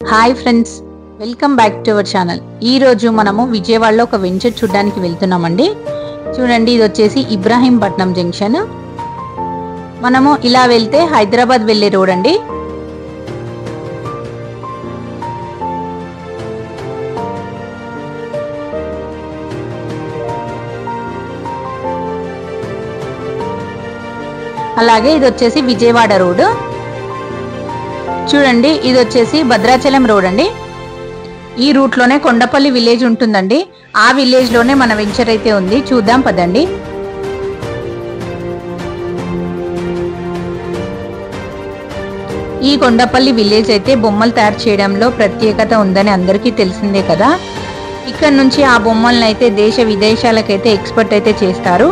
Hi friends, welcome back to our channel. ఈరోజు మనము విజయవాడలో ఒక వెంచర్ చూడడానికి వెళ్తున్నామండి. చూడండి, ఇది వచ్చేసి ఇబ్రాహీంపట్నం జంక్షన్. మనము ఇలా వెళ్తే హైదరాబాద్ వెళ్ళే రోడ్ అండి. అలాగే ఇది వచ్చేసి విజయవాడ రోడ్. చూడండి, ఇది వచ్చేసి భద్రాచలం రోడ్ అండి. ఈ రూట్ లోనే కొండపల్లి విలేజ్ ఉంటుందండి. ఆ విలేజ్ లోనే మన వెంచర్ అయితే ఉంది. చూద్దాం పదండి. ఈ కొండపల్లి విలేజ్ అయితే బొమ్మలు తయారు చేయడంలో ప్రత్యేకత ఉందని అందరికీ తెలిసిందే కదా. ఇక్కడ నుంచి ఆ బొమ్మలను అయితే దేశ విదేశాలకైతే ఎక్స్పోర్ట్ అయితే చేస్తారు.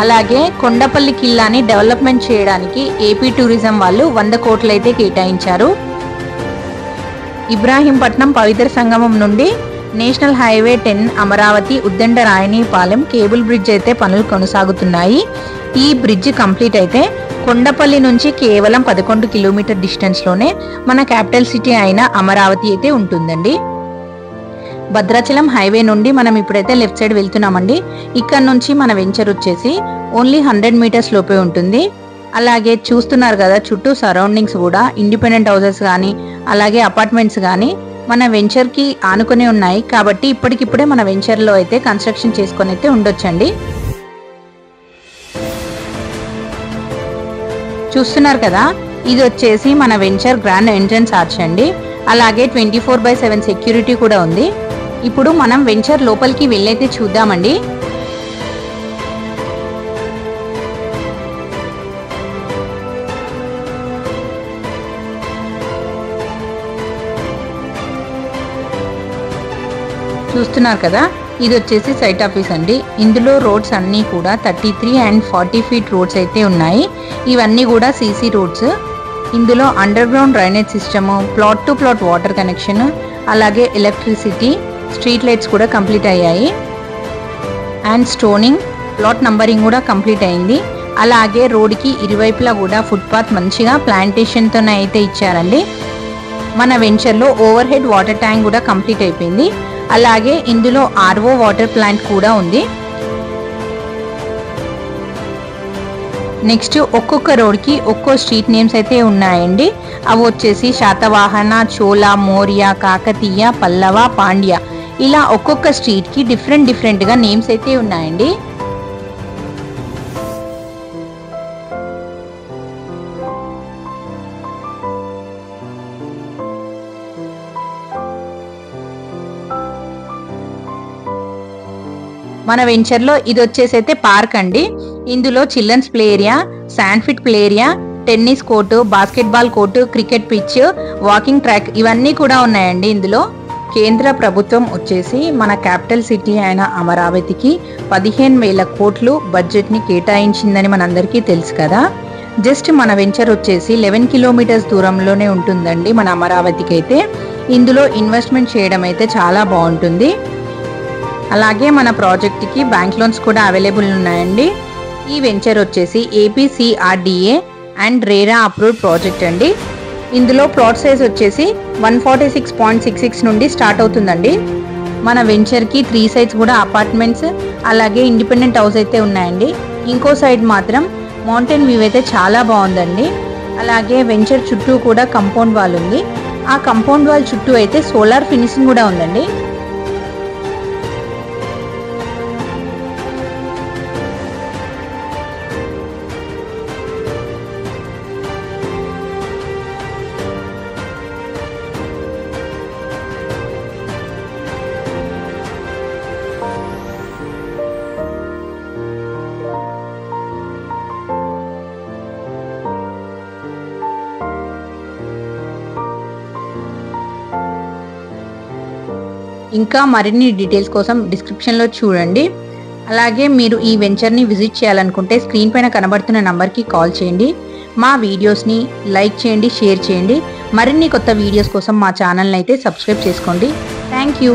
అలాగే కొండపల్లి కిల్లాని డెవలప్మెంట్ చేయడానికి ఏపీ టూరిజం వాళ్ళు 100 కోట్లు అయితే కేటాయించారు. ఇబ్రాహీంపట్నం పవిత్ర సంగమం నుండి national highway 10 Amaravati Uddanda Rayanipalem cable bridge అయితే పనులు కొనసాగుతున్నాయి. ఈ బ్రిడ్జ్ కంప్లీట్ అయితే కొండపల్లి నుంచి కేవలం 11 కిలోమీటర్ డిస్టెన్స్ లోనే మన క్యాపిటల్ సిటీ అయిన అమరావతి అయితే ఉంటుందండి. భద్రాచలం హైవే నుండి మనం ఇప్పుడైతే లెఫ్ట్ సైడ్ వెళ్తున్నామండి. ఇక్కడ నుంచి మన వెంచర్ వచ్చేసి ఓన్లీ 100 మీటర్స్ లోపే ఉంటుంది. అలాగే చూస్తున్నారు కదా, చుట్టూ సరౌండింగ్స్ కూడా ఇండిపెండెంట్ హౌసెస్ కానీ అలాగే అపార్ట్మెంట్స్ కానీ మన వెంచర్ కి ఆనుకునే ఉన్నాయి. కాబట్టి ఇప్పటికిప్పుడే మన వెంచర్ లో అయితే కన్స్ట్రక్షన్ చేసుకొని అయితే ఉండొచ్చండి. చూస్తున్నారు కదా, ఇది వచ్చేసి మన వెంచర్ గ్రాండ్ ఎంట్రన్స్ ఆర్చ్ అండి. అలాగే 24/7 సెక్యూరిటీ కూడా ఉంది. ఇప్పుడు మనం వెంచర్ లోపలికి వెళ్ళైతే చూద్దామండి. చూస్తున్నారు కదా, ఇది వచ్చేసి సైట్ ఆఫీస్ అండి. ఇందులో రోడ్స్ అన్నీ కూడా 33 and 40 ఫీట్ రోడ్స్ అయితే ఉన్నాయి. ఇవన్నీ కూడా సీసీ రోడ్స్. ఇందులో under ground drainage system, plot to plot water connection, అలాగే ఎలక్ట్రిసిటీ, స్ట్రీట్ లైట్స్ కూడా కంప్లీట్ అయ్యాయి. అండ్ స్టోనింగ్, ప్లాట్ నంబరింగ్ కూడా కంప్లీట్ అయింది. అలాగే రోడ్కి ఇరువైపులా కూడా ఫుట్పాత్ మంచిగా ప్లాంటేషన్తోనే అయితే ఇచ్చారండి. మన వెంచర్లో ఓవర్ హెడ్ వాటర్ ట్యాంక్ కూడా కంప్లీట్ అయిపోయింది. అలాగే ఇందులో ఆర్ఓ వాటర్ ప్లాంట్ కూడా ఉంది. నెక్స్ట్ ఒక్కొక్క రోడ్కి ఒక్కో స్ట్రీట్ నేమ్స్ అయితే ఉన్నాయండి. అవి వచ్చేసి శాతవాహన, చోళ, మౌర్య, కాకతీయ, పల్లవ, పాండ్య, ఇలా ఒక్కొక్క స్ట్రీట్కి డిఫరెంట్గా నేమ్స్ అయితే ఉన్నాయండి. మన వెంచర్లో ఇది వచ్చేసి అయితే పార్క్ అండి. ఇందులో children's play area, sand pit play area, tennis court, basketball court, cricket pitch, walking track ఇవన్నీ కూడా ఉన్నాయండి. ఇందులో కేంద్ర ప్రభుత్వం వచ్చేసి మన క్యాపిటల్ సిటీ అయిన అమరావతికి 15,000 కోట్లు బడ్జెట్ని కేటాయించిందని మనందరికీ తెలుసు కదా. జస్ట్ మన వెంచర్ వచ్చేసి 11 కిలోమీటర్స్ దూరంలోనే ఉంటుందండి మన అమరావతికి అయితే. ఇందులో ఇన్వెస్ట్మెంట్ చేయడం అయితే చాలా బాగుంటుంది. అలాగే మన ప్రాజెక్ట్కి బ్యాంక్ లోన్స్ కూడా అవైలబుల్ ఉన్నాయండి. ఈ వెంచర్ వచ్చేసి APCRDA and RERA approved project అండి. ఇందులో ప్లాట్ సైజ్ వచ్చేసి 146.66 నుండి స్టార్ట్ అవుతుందండి. మన వెంచర్కి 3 సైడ్స్ కూడా అపార్ట్మెంట్స్ అలాగే ఇండిపెండెంట్ హౌస్ అయితే ఉన్నాయండి. ఇంకో సైడ్ మాత్రం మౌంటైన్ వ్యూ అయితే చాలా బాగుందండి. అలాగే వెంచర్ చుట్టూ కూడా కంపౌండ్ వాల్ ఉంది. ఆ కంపౌండ్ వాల్ చుట్టూ అయితే సోలార్ ఫినిషింగ్ కూడా ఉందండి. ఇంకా మరిన్ని డీటెయిల్స్ కోసం డిస్క్రిప్షన్లో చూడండి. అలాగే మీరు ఈ వెంచర్ని విజిట్ చేయాలనుకుంటే స్క్రీన్ పైన కనబడుతున్న నంబర్కి కాల్ చేయండి. మా వీడియోస్ని లైక్ చేయండి, షేర్ చేయండి. మరిన్ని కొత్త వీడియోస్ కోసం మా ఛానల్ని అయితే సబ్స్క్రైబ్ చేసుకోండి. Thank you.